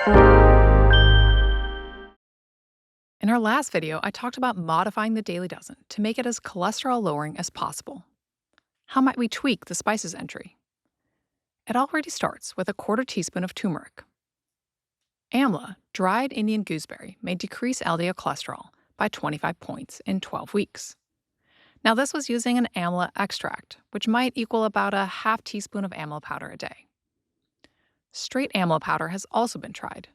In our last video, I talked about modifying the daily dozen to make it as cholesterol-lowering as possible. How might we tweak the spices entry? It already starts with a quarter teaspoon of turmeric. Amla, dried Indian gooseberry, may decrease LDL cholesterol by 25 points in 12 weeks. Now, this was using an amla extract, which might equal about a half teaspoon of amla powder a day. Straight amla powder has also been tried.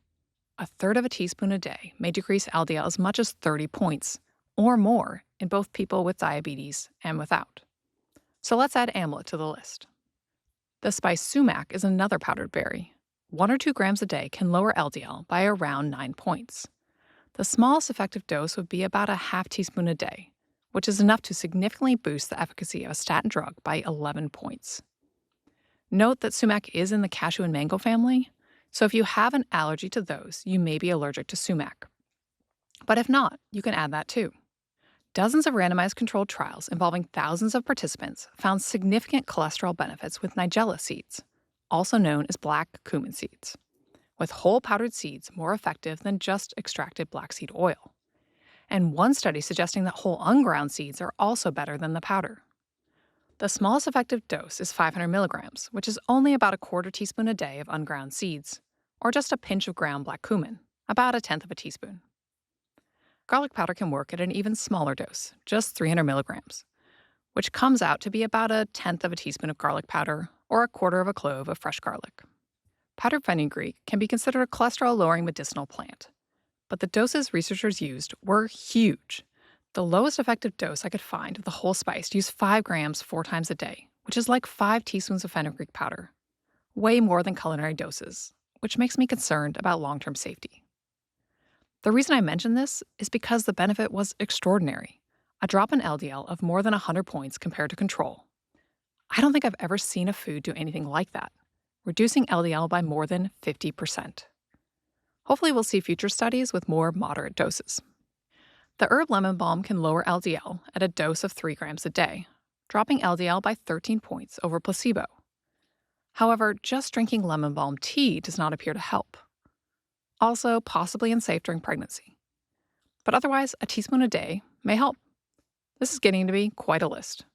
A third of a teaspoon a day may decrease LDL as much as 30 points, or more, in both people with diabetes and without. So let's add amla to the list. The spice sumac is another powdered berry. 1 or 2 grams a day can lower LDL by around 9 points. The smallest effective dose would be about a half teaspoon a day, which is enough to significantly boost the efficacy of a statin drug by 11 points. Note that sumac is in the cashew and mango family, so if you have an allergy to those, you may be allergic to sumac. But if not, you can add that too. Dozens of randomized controlled trials involving thousands of participants found significant cholesterol benefits with nigella seeds, also known as black cumin seeds, with whole powdered seeds more effective than just extracted black seed oil. And one study suggesting that whole unground seeds are also better than the powder. The smallest effective dose is 500 milligrams, which is only about a quarter teaspoon a day of unground seeds, or just a pinch of ground black cumin, about a tenth of a teaspoon. Garlic powder can work at an even smaller dose, just 300 milligrams, which comes out to be about a tenth of a teaspoon of garlic powder or a quarter of a clove of fresh garlic. Powdered fenugreek can be considered a cholesterol-lowering medicinal plant, but the doses researchers used were huge. The lowest effective dose I could find of the whole spice used 5 grams 4 times a day, which is like 5 teaspoons of fenugreek powder. Way more than culinary doses, which makes me concerned about long-term safety. The reason I mention this is because the benefit was extraordinary. A drop in LDL of more than 100 points compared to control. I don't think I've ever seen a food do anything like that, reducing LDL by more than 50%. Hopefully we'll see future studies with more moderate doses. The herb lemon balm can lower LDL at a dose of 3 grams a day, dropping LDL by 13 points over placebo. However, just drinking lemon balm tea does not appear to help. Also, possibly unsafe during pregnancy. But otherwise, a teaspoon a day may help. This is getting to be quite a list.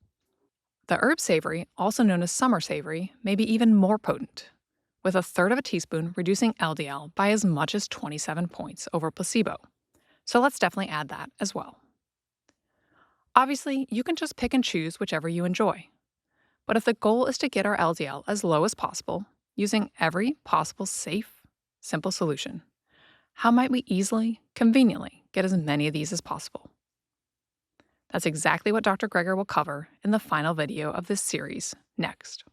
The herb savory, also known as summer savory, may be even more potent, with a third of a teaspoon reducing LDL by as much as 27 points over placebo. So let's definitely add that as well. Obviously, you can just pick and choose whichever you enjoy. But if the goal is to get our LDL as low as possible, using every possible safe, simple solution, how might we easily, conveniently get as many of these as possible? That's exactly what Dr. Greger will cover in the final video of this series next.